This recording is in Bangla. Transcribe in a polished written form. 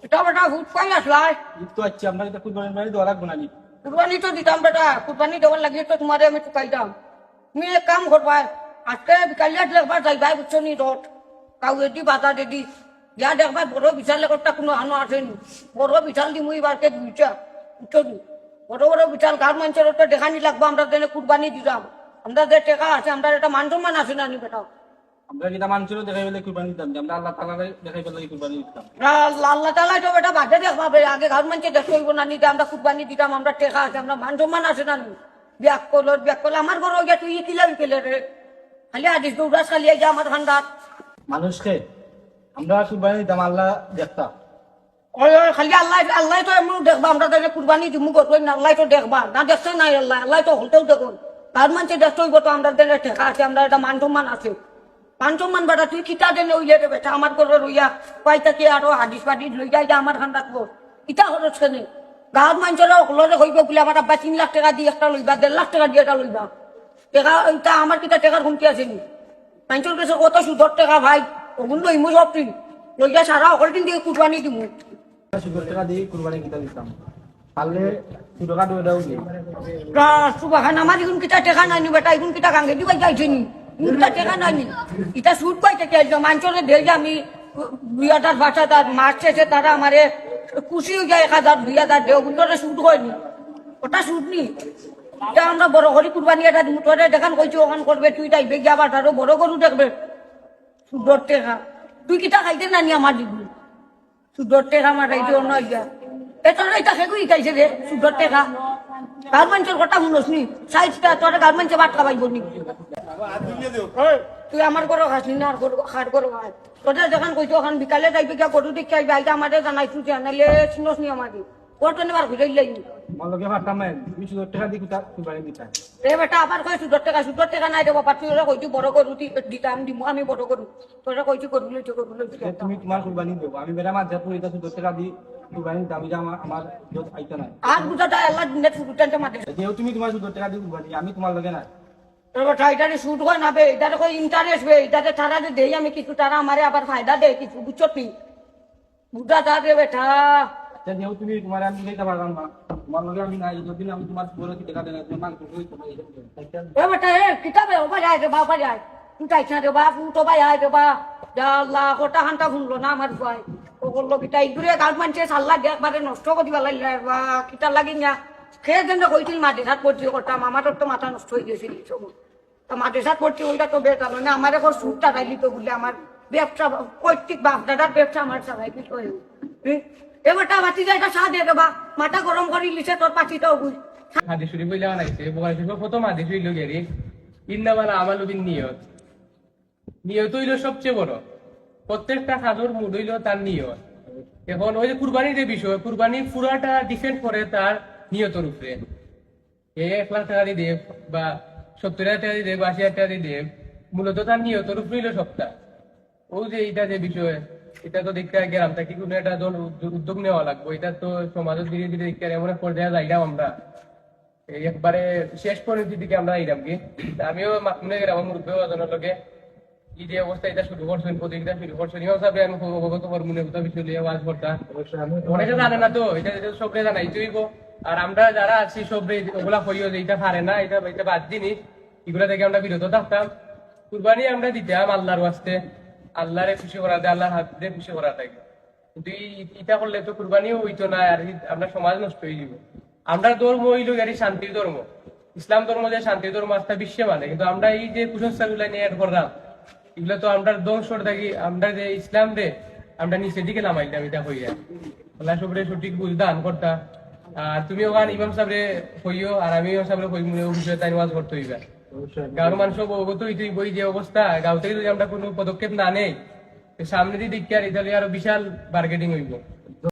এটা বেটা হুট পাই আসলাই ঈদ তো আচ্ছা আমরা এটা কুরবানি মানে দেওয়া লাগবো না নি? কুরবানি তো দিতাম বেটা, কুরবানি দেওয়ার লাগিয়ে তো তোমারে আমি টুকাইতাম। তুমি এক কাম করবা, আজকে বিকালে একবার যাইবাই বুঝছো নি রোড কাউ এদি বাজার এদি ইয়া দেখবা বড় বিশাল একটা কোনো আনো আসেনি, বড় বিশাল দিমু এবারকে দুইটা বুঝছো নি, বড় বড় বিশাল গার মানুষের একটা দেখানি লাগবো, আমরা যেন কুরবানি দিতাম। আমরা যে টাকা আছে আমরা একটা মান সম্মান আছে না নি বেটা। আমরা যেটা মানুষেরও দেখাই পেলে কুরবানি দিতাম, আমরা আল্লাহ তাআলারে দেখাই পেলে কুরবানি দিতাম। আল্লাহ তালা তো বেটা বাদে দেখবা বে, আগে ঘর মানুষে দেখতে হইব না নিতে আমরা কুরবানি দিতাম, আমরা টেকা আছে, আমরা মান সম্মান আছে না নি। ব্যাগ করলো আমার ঘর গিয়া তুই কিলা বিকেলে রে, খালি আদিস দৌড়াস খালি যা আমার ঠান্ডাত। মানুষকে আমরা কুরবানি দিতাম, আল্লাহ দেখতাম। ওই ওই খালি আল্লাহ আল্লাহ তো এমন দেখবা, আমরা তাহলে কুরবানি দিমু করবই না, আল্লাহ তো দেখবা না, দেখছে নাই আল্লাহ, আল্লাহ তো হলতেও দেখুন। ঘর মানুষে দেখতে হইব তো আমরা তাহলে টেকা আছে, আমরা একটা মান সম্মান আছে। মান সম্মান বেটা তুই কিতা দেনে উইলে রে বেটা, আমার ঘরে রইয়া কয়টা কি আরো হাদিস পাদিস লই যাই আমার ঠান্ডাত বল ইটা হচ্ছে নে। গাঁৱত মানুষেরা হলরে হইব বলে আমার আব্বা 3 লাখ টাকা দিয়ে একটা লইবা, 1.5 লাখ টাকা দিয়ে একটা লইবা, টাকা এটা আমার কিতা টাকার হুমকি আছে নি? মানুষের কাছে কত সুদর টাকা ভাই, ওগুলো লইমু সব তুই লইয়া সারা অকল দিন দিয়ে কুরবানি দিমু। 70 টাকা দিয়ে কুরবানি কিতা দিতাম, পারলে 2 টাকা দেওয়াও দিই। সুবাহান আমার এখন কিতা টাকা নাই নি বেটা, এখন কিতা গাঙ্গে দিবাই যাইছে নি, কিতা টাকা নাই নি। এটা সুদ পাইতে চাইছো মানুষের দেয় যে আমি 2,000 5,000 মাস শেষে তারা আমারে খুশি হয়ে যায় 1,000 2,000 দেও, কিন্তু সুদ হয়নি, ওটা সুদ নি। এটা আমরা বড় করি কুরবানি এটা দিমু, তোরে দেখান কইছি ওখান করবে, তুই তাইবে গিয়ে আবার আরো বড় গরু দেখবে সুদর টাকা। তুই কিতা খাইতে নানি আমার দিবি সুদর টাকা আমার রাইতে অন্য গিয়া এটা এটা খেগুই খাইছে রে সুদর টাকা। গার্মেন্টের কথা শুনোস নি, সাইজটা তোর গার্মেন্টে ভাত খাবাইব নি? তুই আমার ঘর খাসনি না, আর খাট ঘর খাই তোদের যখন কইছো ওখান বিকালে যাইবে গিয়া গরু দেখে আইবে, আইটা আমাদের জানাইছু যে আনাইলে চিনোস নি আমাকে ওর তো নেবার ঘুরে লাইনি। আমার লগে পারতাম না, 20 টাকা দিয়ে কুরবানি দিতাম। রে বেটা আবার কই সুদর টাকা নাই রে বাবা, তুই ওরা কইছি বড় গরু দিতাম দিমু আমি বড় গরু, তোরা কইছি গরু লইছো তুমি তোমার কুরবানি দেবো, আমি বেটা মাছ যাবো এটা 2 টাকা দিয়ে কুরবানি দিতাম, এটা আমার জোত আইতা নাই। আর বুঝাটা আল্লাহ দিনে ফুটুটানতে মাঠে যেহেতু তুমি তোমার 2 টাকা দিয়ে কুরবানি, আমি তোমার লগে না। বেটা এটারে সুদ হয় না বে, এটারে কই ইন্টারেস্ট বে, এটাতে তারা যে দেই আমি কিছু, তারা আমারে আবার ফায়দা দেয় কিছু, বুঝছো তুই বুঝা যা রে বেটা। আচ্ছা যেহেতু তুমি তোমার আমি দিতে পারলাম না, তোমার লগে আমি নাই, যদি আমি তোমার বলে কি টাকা দেন তোমার মাংস কই তোমার এ বেটা এ কিতাবে ও ভাই আয় রে বাবা যায়, তুই চাইছ না রে বাবা, তুই তো ভাই আয় রে বাবা, যা আল্লাহ কোটা হান্তা শুনলো না আমার ভাই ও করলো কিতা ইগুরে গাল মানছে সাল্লা একবারে নষ্ট করে দিবা লাগলে বা কিতা লাগি না। খেয়ে যেন কইছিল মাটি হাত পড়ছি করতাম, আমার তো মাথা নষ্ট হয়ে গেছিল সময়, তো মাটি হাত পড়ছি ওইটা তো বেটা না, আমার এখন সুদটা চাইলি তো বলে আমার ব্যবসা কৈতিক বাপ দাদার ব্যবসা আমার চালাই কিছু এবারটা বাতি যায় এটা সাদে দেবা, মাথা গরম করে লিছে তোর পাচিটাও বুঝ। হাদিস শরীফ বইলা বানাইছে, বুখারী শরীফ প্রথম হাদিস হইল গেরি ইন্নামাল আমালু বিন্নিয়ত। নিয়ত হইল সবচেয়ে বড়, প্রত্যেকটা কাজের মূল হইল তার নিয়ত। এখন ওই যে কুরবানির যে বিষয়, কুরবানি পুরাটা ডিপেন্ড করে তার নিয়তের উপরে। 1 লাখ টাকা দিয়ে দেব বা 70,000 টাকা দিয়ে দেব 80,000 টাকা দিয়ে দেব, মূলত তার নিয়তের উপরে হইল সবটা। ও যে এইটা যে বিষয়, এটা তো দেখতে গেলাম তা কি কোনো একটা উদ্যোগ নেওয়া লাগবে, এটা তো সমাজের ধীরে ধীরে দেখতে এমন এক পর্যায়ে যাইলাম আমরা, এই একবারে শেষ পরিণতির দিকে আমরা আইলাম কি। আমিও মনে গেলাম আমার মুরব্বী ওজনের লোকে এই যে অবস্থা এটা শুরু করছেন, প্রতিযোগিতা শুরু করছেন, এই হিসাবে আমি অবগত কর মনে হতো বিষয় নিয়ে ওয়াজ করতাম। অনেকে জানে না তো, এটা সবরে জানাই তুইব, আর আমরা যারা আছি সবরে ওগুলা হইও যে এটা পারে না, এটা এটা বাদ জিনিস, এগুলা থেকে আমরা বিরত থাকতাম। কুরবানি আমরা দিতাম আল্লাহর ওয়াস্তে, আল্লাহরে খুশি করা দেয়, আল্লাহর হাত দিয়ে খুশি করা থাকে। কিন্তু এটা করলে তো কুরবানিও হইতো না, আর আমরা সমাজ নষ্ট হয়ে যাব। আমরা ধর্ম হইল গাড়ি শান্তির ধর্ম, ইসলাম ধর্ম যে শান্তির ধর্ম আস্থা বিশ্বে মানে, কিন্তু আমরা এই যে কুসংস্কার গুলা নিয়ে এড করলাম, এগুলো তো আমরা ধ্বংস থাকি, আমরা যে ইসলাম রে আমরা নিচের দিকে নামাইলাম, এটা হইয়া আল্লাহ সবরে সঠিক বুঝ দান করতা। আর তুমি ওখানে ইমাম সাহেবরে হইও, আর আমি ইমাম সাহেবরে হই, মনে বিষয়ে তাই ওয়াজ করতে হইবা। গাঁর মানুষ অবগত হইতে বই যে অবস্থা, গাঁও থেকে যদি আমরা কোনো পদক্ষেপ না নেই সামনে দিয়ে দেখতে আর এটা আরো বিশাল মার্কেটিং হইব।